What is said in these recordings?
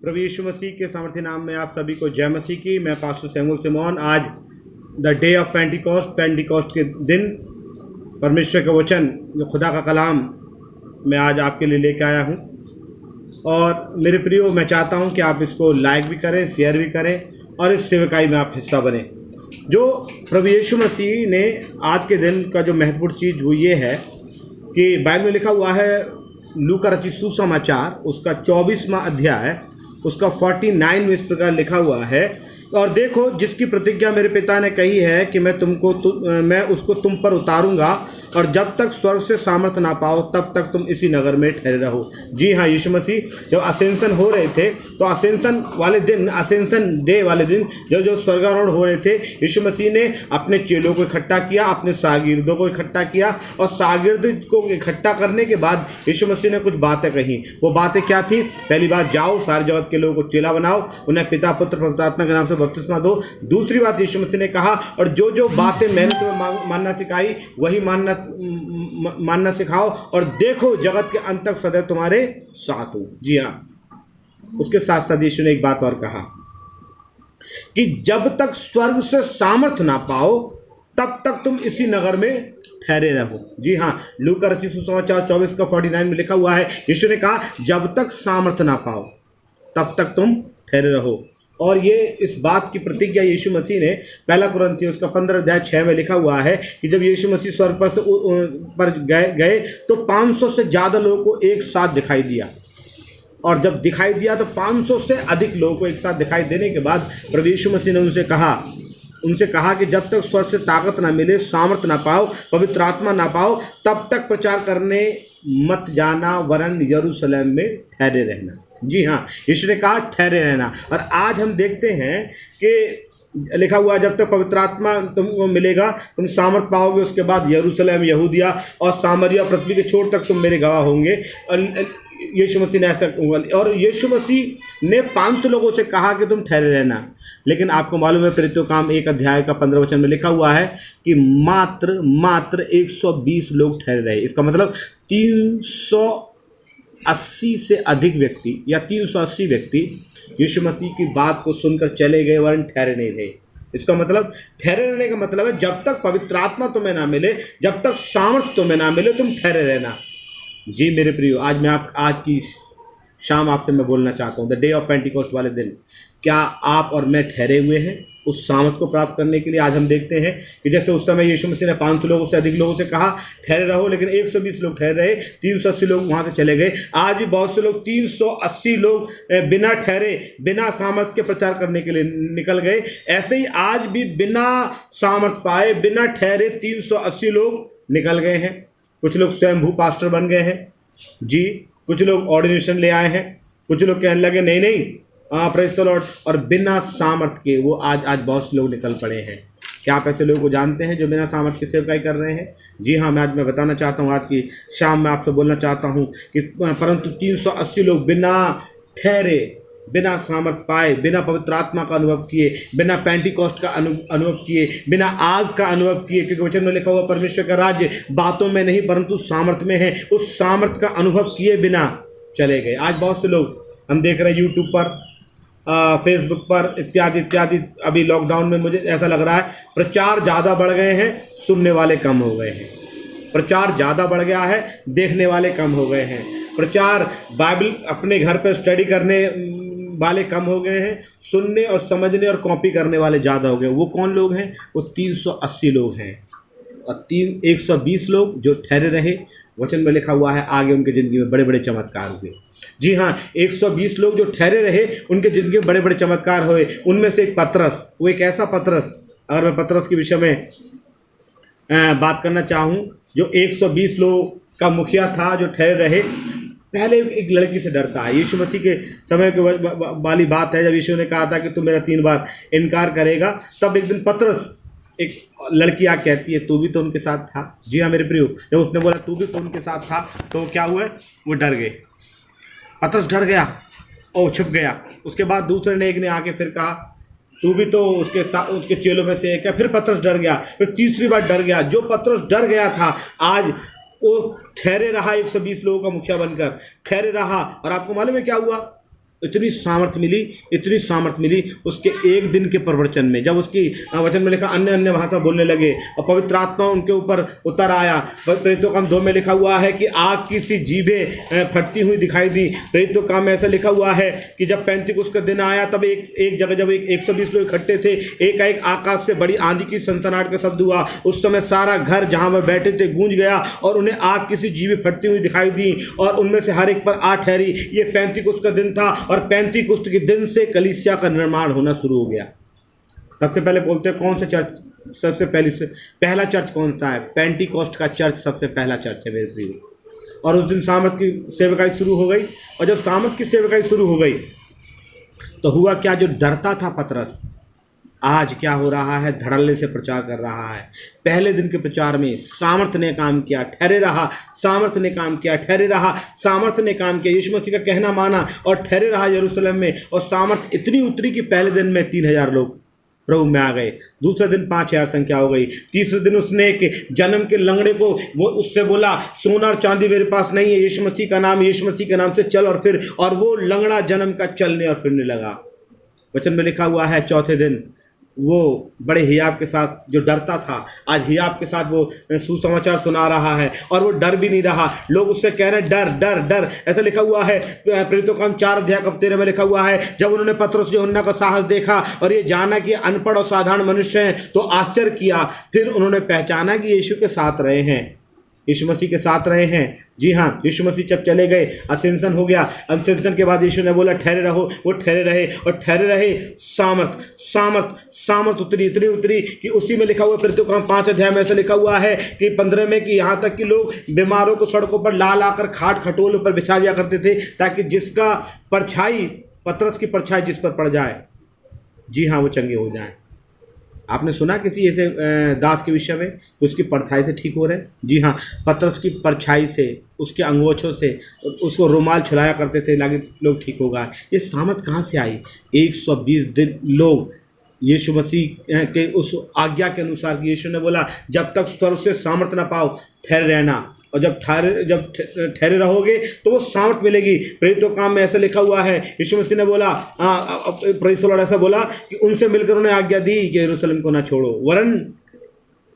प्रभु यीशु मसीह के सामर्थ्य नाम में आप सभी को जय मसीह की। मैं पास्टर सैमुअल सिमोन। आज द डे ऑफ पेंटिकॉस्ट के दिन परमेश्वर का वचन जो खुदा का कलाम मैं आज आपके लिए लेकर आया हूँ। और मेरे प्रियो, मैं चाहता हूँ कि आप इसको लाइक भी करें, शेयर भी करें और इस सेवकाई में आप हिस्सा बने। जो प्रभु यीशु मसीह ने आज के दिन का जो महत्वपूर्ण चीज़ वो ये है कि बाइबल में लिखा हुआ है, लूका रचित सुसमाचार उसका 24वां अध्याय उसका 49 में इस प्रकार लिखा हुआ है, और देखो जिसकी प्रतिज्ञा मेरे पिता ने कही है कि मैं उसको तुम पर उतारूंगा, और जब तक स्वर्ग से सामर्थ ना पाओ तब तक तुम इसी नगर में ठहरे रहो। जी हाँ, यीशु मसीह जब असेंशन हो रहे थे तो असेंशन डे वाले दिन जो स्वर्गारोहण हो रहे थे, यीशु मसीह ने अपने चेलों को इकट्ठा किया, अपने शागिर्दों को इकट्ठा किया, और शागिर्द को इकट्ठा करने के बाद यीशु मसीह ने कुछ बातें कही। वो बातें क्या थी? पहली बात, जाओ सारे जगत के लोगों को चेला बनाओो, उन्हें पिता पुत्र पवित्र आत्मा के नाम से बपतिस्मा दो। दूसरी बात यीशु मसीह ने कहा, और जो जो बातें मैंने तुम्हें मानना सिखाई वही मानना सिखाओ, और देखो जगत के अंत तक सदैव तुम्हारे साथ हूं। जी हाँ, उसके साथ साथ यीशु ने एक बात और कहा कि जब तक स्वर्ग से सामर्थ ना पाओ तब तक तुम इसी नगर में ठहरे रहो। जी हाँ, लूका रचित सुसमाचार 24 का 49 में लिखा हुआ है, यीशु ने कहा जब तक सामर्थ ना पाओ तब तक तुम ठहरे रहो। और ये इस बात की प्रतिज्ञा यीशु मसीह ने पहला कुरिन्थियों उसका 15 अध्याय 6 में लिखा हुआ है कि जब यीशु मसीह स्वर्ग पर गए तो 500 से ज़्यादा लोगों को एक साथ दिखाई दिया, और जब दिखाई दिया तो 500 से अधिक लोगों को एक साथ दिखाई देने के बाद प्रभु यीशु मसीह ने उनसे कहा कि जब तक स्वर्ग से ताकत ना मिले, सामर्थ ना पाओ, पवित्र आत्मा ना पाओ, तब तक प्रचार करने मत जाना, वरन यरूशलेम में ठहरे रहना। जी हाँ, यीशु ने कहा ठहरे रहना। और आज हम देखते हैं कि लिखा हुआ है, जब तक पवित्र आत्मा तुमको मिलेगा तुम सामर्थ पाओगे, उसके बाद यरूशलेम, यहूदिया और सामरिया, पृथ्वी के छोर तक तुम मेरे गवाह होंगे। यीशु मसीह ने ऐसा, और यीशु मसीह ने 500 लोगों से कहा कि तुम ठहरे रहना, लेकिन आपको मालूम है प्रेरितों काम 1 अध्याय का 15 वचन में लिखा हुआ है कि मात्र 120 लोग ठहरे रहे। इसका मतलब 380 से अधिक व्यक्ति या 380 व्यक्ति यीशु मसीह की बात को सुनकर चले गए, वरन ठहरे नहीं रहे। इसका मतलब ठहरे रहने का मतलब है जब तक पवित्र आत्मा तुम्हें ना मिले, जब तक सामर्थ तुम्हें ना मिले, तुम ठहरे रहना। जी मेरे प्रियो, आज की शाम आपसे मैं बोलना चाहता हूँ, द डे ऑफ पेंटिकॉस्ट वाले दिन क्या आप और मैं ठहरे हुए हैं उस सामर्थ को प्राप्त करने के लिए? आज हम देखते हैं कि जैसे उस समय यीशु मसीह ने 500 लोगों से अधिक लोगों से कहा ठहरे रहो, लेकिन 120 लोग ठहरे रहे, 380 लोग वहाँ से चले गए। आज भी बहुत से लोग 380 लोग बिना ठहरे, बिना सामर्थ के प्रचार करने के लिए निकल गए। ऐसे ही आज भी बिना सामर्थ पाए, बिना ठहरे 380 लोग निकल गए हैं। कुछ लोग स्वयंभू पास्टर बन गए हैं जी, कुछ लोग ऑर्डिनेशन ले आए हैं, कुछ लोग कहने लगे नहीं प्रेज़ द लॉर्ड, और बिना सामर्थ के वो आज बहुत से लोग निकल पड़े हैं। क्या आप ऐसे लोगों को जानते हैं जो बिना सामर्थ के सेवकाई कर रहे हैं? जी हाँ, मैं बताना चाहता हूँ, आज की शाम में आपसे बोलना चाहता हूँ कि परंतु 380 लोग बिना ठहरे, बिना सामर्थ पाए, बिना पवित्र आत्मा का अनुभव किए, बिना पेंटिकॉस्ट का अनुभव किए, बिना आग का अनुभव किए, क्योंकि वचन में लिखा हुआ परमेश्वर का राज्य बातों में नहीं परंतु सामर्थ में है, उस सामर्थ का अनुभव किए बिना चले गए। आज बहुत से लोग हम देख रहे हैं यूट्यूब पर, फेसबुक पर इत्यादि। अभी लॉकडाउन में मुझे ऐसा लग रहा है प्रचार ज़्यादा बढ़ गए हैं, सुनने वाले कम हो गए हैं। प्रचार ज़्यादा बढ़ गया है, देखने वाले कम हो गए हैं। प्रचार बाइबल अपने घर पर स्टडी करने वाले कम हो गए हैं, सुनने और समझने और कॉपी करने वाले ज़्यादा हो गए। वो कौन लोग हैं? वो 380 लोग हैं, और 120 लोग जो ठहरे रहे, वचन में लिखा हुआ है आगे उनकी ज़िंदगी में बड़े बड़े चमत्कार हुए। जी हाँ, 120 लोग जो ठहरे रहे उनके ज़िंदगी में बड़े बड़े चमत्कार हुए। उनमें से एक पतरस, वो एक ऐसा पतरस, अगर मैं पतरस के विषय में बात करना चाहूँ, जो 120 लोग का मुखिया था, जो ठहरे रहे। पहले एक लड़की से डरता है। यीशु मसीह के समय के वाली बात है, जब यीशु ने कहा था कि तू मेरा 3 बार इनकार करेगा, तब एक दिन पतरस, एक लड़की आ कहती है तू भी तो उनके साथ था। जी हाँ मेरे प्रियो, जब उसने बोला तू भी तो उनके साथ था, तो क्या हुआ? वो डर गए, पतरस डर गया और छुप गया। उसके बाद दूसरे ने, एक ने आके फिर कहा तू भी तो उसके साथ, उसके चेलों में से एक है। फिर पतरस डर गया, फिर तीसरी बार डर गया। जो पतरस डर गया था, आज वो ठहरे रहा, 120 लोगों का मुखिया बनकर ठहरे रहा। और आपको मालूम है क्या हुआ? इतनी सामर्थ्य मिली उसके एक दिन के प्रवचन में, जब उसकी वचन में लिखा अन्य अन्य भाषा बोलने लगे और पवित्र आत्मा उनके ऊपर उतर आया। प्रेरितों काम 2 में लिखा हुआ है कि आग की सी जीभें फटती हुई दिखाई दी। प्रेरितों काम में ऐसा लिखा हुआ है कि जब पेंतिकुस्त का दिन आया तब एक जगह जब 120 लोग इकट्ठे थे, एकाएक आकाश से बड़ी आंधी की सनसनाहट का शब्द हुआ। उस समय सारा घर जहां वह बैठे थे गूंज गया और उन्हें आग की सी जीभें फटती हुई दिखाई दी और उनमें से हर एक पर आ ठहरी। ये पेंतिकुस्त का दिन था और पेंतिकुस्त के दिन से कलीसिया का निर्माण होना शुरू हो गया। सबसे पहले बोलते हैं कौन सा चर्च सबसे पहला चर्च कौन सा है? पेंटिकोस्ट का चर्च सबसे पहला चर्च है मेरे प्रिय। और उस दिन सामर्थ की सेवकाई शुरू हो गई और जब सामर्थ की सेवकाई शुरू हो गई तो हुआ क्या, जो डरता था पतरस आज क्या हो रहा है, धड़ल्ले से प्रचार कर रहा है। पहले दिन के प्रचार में सामर्थ ने काम किया, ठहरे रहा, सामर्थ ने काम किया, ठहरे रहा, सामर्थ ने काम किया। यीशु मसीह का कहना माना और ठहरे रहा यरूशलेम में, और सामर्थ इतनी उतरी कि पहले दिन में 3000 लोग प्रभु में आ गए। दूसरे दिन 5000 संख्या हो गई। तीसरे दिन उसने एक जन्म के लंगड़े को वो उससे बोला सोना और चांदी मेरे पास नहीं है, यीशु मसीह का नाम, यीशु मसीह के नाम से चल और फिर, और वो लंगड़ा जन्म का चलने और फिरने लगा। वचन में लिखा हुआ है चौथे दिन वो बड़े हियाब के साथ, जो डरता था आज हियाब के साथ वो सुसमाचार सुना रहा है और वो डर भी नहीं रहा। लोग उससे कह रहे हैं डर डर डर। ऐसा लिखा हुआ है प्रेरितों का 4 अध्याय 13 में लिखा हुआ है, जब उन्होंने पतरस यूहन्ना का साहस देखा और ये जाना कि अनपढ़ और साधारण मनुष्य हैं तो आश्चर्य किया। फिर उन्होंने पहचाना कि यीशु के साथ रहे हैं, यीशु मसीह के साथ रहे हैं। जी हाँ, यीशु मसीह जब चले गए, असेंशन हो गया। असेंशन के बाद यीशु ने बोला ठहरे रहो, वो ठहरे रहे और ठहरे रहे। सामर्थ सामर्थ सामर्थ उतरी, इतनी उतरी कि उसी में लिखा हुआ प्रेरितों का 5 अध्याय में ऐसा लिखा हुआ है कि 15 में कि यहाँ तक कि लोग बीमारों को सड़कों पर ला लाकर खाट खटोले पर बिछा दिया करते थे ताकि जिसका परछाई, पतरस की परछाई जिस पर पड़ जाए, जी हाँ, वो चंगे हो जाएं। आपने सुना किसी ऐसे दास के विषय में उसकी परछाई से ठीक हो रहे? जी हाँ, पतरस की परछाई से, उसके अंगोछों से उसको रुमाल छुलाया करते थे, लागे लोग ठीक होगा। ये सामर्थ कहाँ से आई? 120 दिन लोग यीशु मसीह के उस आज्ञा के अनुसार कि यीशु ने बोला जब तक स्वर्ग से सामर्थ ना पाओ ठहरे रहना, और जब ठहरे रहोगे तो वो सामर्थ मिलेगी। प्रेरितों काम में ऐसा लिखा हुआ है, यीशु मसीह ने बोला, प्रेरित लॉर्ड ऐसा बोला कि उनसे मिलकर उन्हें आज्ञा दी कि यरूशलेम को ना छोड़ो, वरन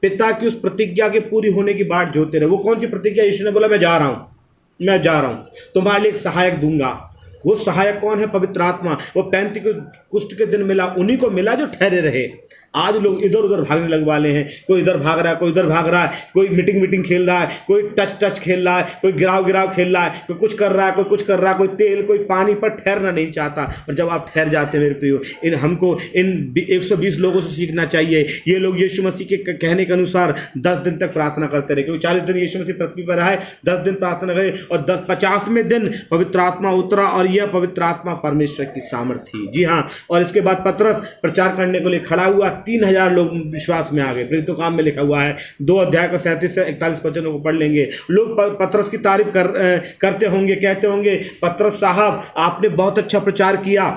पिता की उस प्रतिज्ञा के पूरी होने की बाट जोते रहे। वो कौन सी प्रतिज्ञा? यीशु ने बोला मैं जा रहा हूँ, तुम्हारे लिए एक सहायक दूंगा। वो सहायक कौन है? पवित्र आत्मा। वो पेंतिकुस्त के दिन मिला, उन्हीं को मिला जो ठहरे रहे। आज लोग इधर उधर भागने लग वाले हैं, कोई इधर भाग रहा है, कोई उधर भाग रहा है, कोई मीटिंग खेल रहा है, कोई टच खेल रहा है, कोई गिराव खेल रहा है, कोई कुछ कर रहा है, कोई कुछ कर रहा है, कोई तेल कोई पानी पर ठहरना नहीं चाहता। और जब आप ठहर जाते हैं मेरे प्रियो, हमको इन 120 लोगों से सीखना चाहिए। ये लोग यीशु मसीह के कहने के अनुसार 10 दिन तक प्रार्थना करते रहे, क्योंकि 40 दिन यीशु मसीह पृथ्वी पर आए, 10 दिन प्रार्थना करे और 50वें दिन पवित्र आत्मा उतरा और यह पवित्र आत्मा परमेश्वर की सामर्थ्य थी। जी हाँ, और इसके बाद पतरस प्रचार करने के लिए खड़ा हुआ, 3000 लोग विश्वास में आ गए। प्रेरितों काम में लिखा हुआ है 2 अध्याय का 37 से 41 वचनों को पढ़ लेंगे। लोग पतरस की तारीफ करते होंगे, कहते होंगे पतरस साहब आपने बहुत अच्छा प्रचार किया।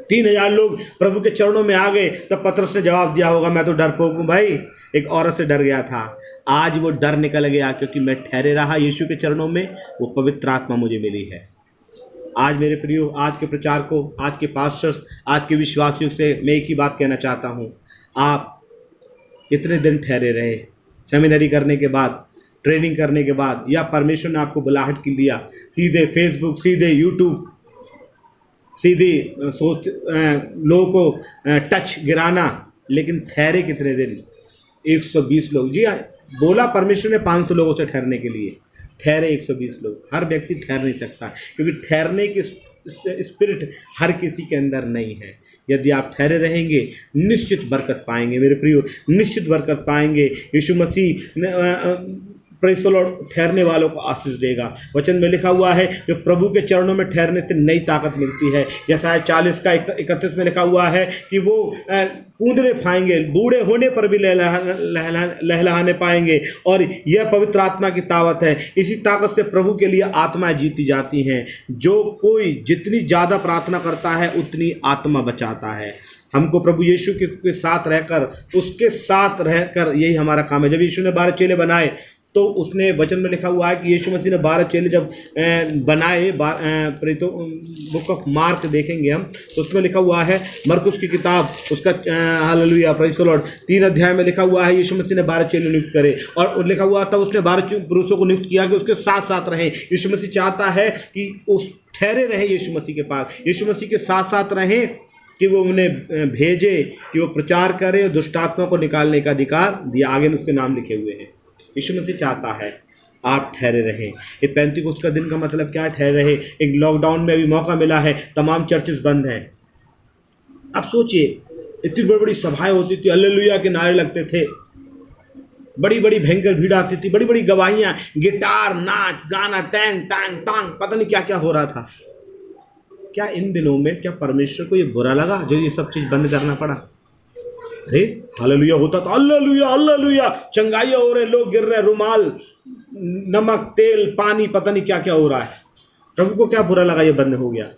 3000 लोग प्रभु के चरणों में आ गए, तब पतरस ने जवाब दिया होगा मैं तो डरपोक हूँ भाई, एक औरत से डर गया था। आज वो डर निकल गया क्योंकि मैं ठहरे रहा यीशु के चरणों में, वो पवित्र आत्मा मुझे मिली है। आज मेरे प्रियो, आज के प्रचार को, आज के पास्टर्स, आज के विश्वासियों से मैं एक ही बात कहना चाहता हूँ, आप कितने दिन ठहरे रहे? सेमिनरी करने के बाद, ट्रेनिंग करने के बाद, या परमेश्वर ने आपको बुलाहट की लिया, सीधे फेसबुक, सीधे यूट्यूब, सीधे सोच लोगों को टच गिराना, लेकिन ठहरे कितने दिन? 120 लोग। जी बोला परमेश्वर ने 500 लोगों से ठहरने के लिए, ठहरे 120 लोग। हर व्यक्ति ठहर नहीं सकता क्योंकि ठहरने की स्पिरिट हर किसी के अंदर नहीं है। यदि आप ठहरे रहेंगे निश्चित बरकत पाएंगे मेरे प्रियो, निश्चित बरकत पाएंगे। यीशु मसीह प्रेज़ द लॉर्ड ठहरने वालों को आशीष देगा। वचन में लिखा हुआ है जो प्रभु के चरणों में ठहरने से नई ताकत मिलती है। यशायाह 40 का 31 में लिखा हुआ है कि वो कूदने पाएंगे, बूढ़े होने पर भी लहलहाने पाएंगे, और यह पवित्र आत्मा की ताकत है। इसी ताकत से प्रभु के लिए आत्माएं जीती जाती हैं। जो कोई जितनी ज़्यादा प्रार्थना करता है उतनी आत्मा बचाता है। हमको प्रभु यीशु के साथ रहकर, उसके साथ रहकर, यही हमारा काम है। जब यीशु ने 12 चेले बनाए तो उसने वचन में लिखा हुआ है कि यीशु मसीह ने 12 चेले जब बनाए, प्रेरितों बुक ऑफ मार्क देखेंगे हम, तो उसमें लिखा हुआ है, मरकुस की किताब उसका हालेलुया प्रेज़ द लॉर्ड 3 अध्याय में लिखा हुआ है यीशु मसीह ने 12 चेले नियुक्त करे, और लिखा हुआ था उसने 12 पुरुषों को नियुक्त किया कि उसके साथ साथ रहें। यीशु मसीह चाहता है कि उस ठहरे रहें यीशु मसीह के पास, यीशु मसीह के साथ साथ रहें, कि वो उन्हें भेजे, कि वो प्रचार करे और दुष्टात्मा को निकालने का अधिकार दिया। आगे में उसके नाम लिखे हुए हैं। यीशु मसीह चाहता है आप ठहरे रहें। ये पेंतिकुस्त का दिन का मतलब क्या है? ठहरे रहे। एक लॉकडाउन में अभी मौका मिला है, तमाम चर्चेस बंद हैं। अब सोचिए, इतनी बड़ी बड़ी सभाएं होती थी, हालेलुया के नारे लगते थे, बड़ी बड़ी भयंकर भीड़ आती थी, बड़ी बड़ी गवाहियां, गिटार, नाच गाना, टैंग टांग टांग, पता नहीं क्या क्या हो रहा था। क्या इन दिनों में क्या परमेश्वर को ये बुरा लगा जो ये सब चीज बंद करना पड़ा? अरे हालेलुया होता था, हालेलुया हालेलुया, चंगाइयां हो रहे, लोग गिर रहे, रुमाल, नमक, तेल, पानी, पता नहीं क्या क्या हो रहा है। प्रभु को क्या बुरा लगा ये बंद हो गया?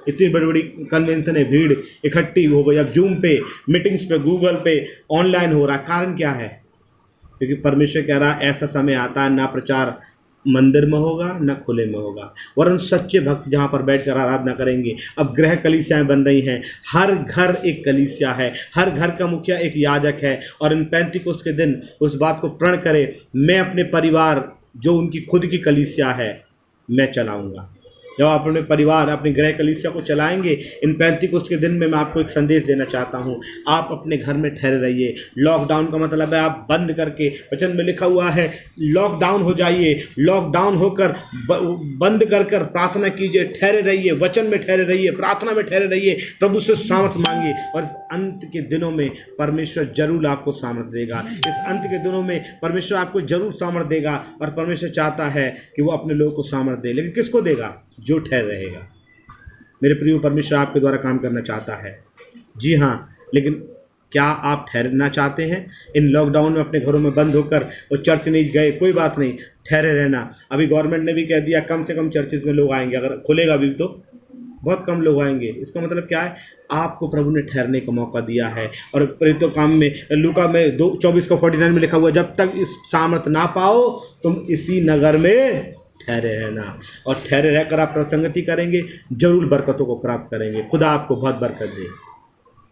इतनी बड़ी बड़ी कन्वेंशन है, भीड़ इकट्ठी हो गई, अब जूम पे, मीटिंग्स पे, गूगल पे, ऑनलाइन हो रहा है। कारण क्या है? क्योंकि परमेश्वर कह रहा है ऐसा समय आता है ना प्रचार मंदिर में होगा न खुले में होगा, वरन सच्चे भक्त जहाँ पर बैठकर आराधना करेंगे। अब गृह कलीसियाएं बन रही हैं, हर घर एक कलीसिया है, हर घर का मुखिया एक याजक है। और इन पेंतिकुस्त के दिन उस बात को प्रण करे, मैं अपने परिवार जो उनकी खुद की कलीसिया है मैं चलाऊंगा। जब आप अपने परिवार, अपनी गृह कलीसिया को चलाएंगे, इन पेंतिकुस्त के दिन में मैं आपको एक संदेश देना चाहता हूँ, आप अपने घर में ठहरे रहिए। लॉकडाउन का मतलब है आप बंद करके, वचन में लिखा हुआ है लॉकडाउन हो जाइए, लॉकडाउन होकर बंद कर कर प्रार्थना कीजिए, ठहरे रहिए, वचन में ठहरे रहिए, प्रार्थना में ठहरे रहिए, प्रभु से सामर्थ मांगिए, और इस अंत के दिनों में परमेश्वर जरूर आपको सामर्थ देगा। इस अंत के दिनों में परमेश्वर आपको जरूर सामर्थ देगा, और परमेश्वर चाहता है कि वो अपने लोगों को सामर्थ दे, लेकिन किसको देगा? जो ठहर रहेगा। मेरे प्रिय, परमेश्वर आपके द्वारा काम करना चाहता है, जी हाँ, लेकिन क्या आप ठहरना चाहते हैं? इन लॉकडाउन में अपने घरों में बंद होकर और चर्च नहीं गए, कोई बात नहीं, ठहरे रहना। अभी गवर्नमेंट ने भी कह दिया कम से कम चर्चेज में लोग आएंगे, अगर खुलेगा भी तो बहुत कम लोग आएंगे। इसका मतलब क्या है? आपको प्रभु ने ठहरने का मौका दिया है। और प्रेरितों काम में लूका में 2:24-49 में लिखा हुआ है, जब तक इस सामर्थ ना पाओ तुम इसी नगर में ठहरे रहना। और ठहरे रहकर आप प्रसंगति करेंगे, जरूर बरकतों को प्राप्त करेंगे। खुदा आपको बहुत बरकत दे।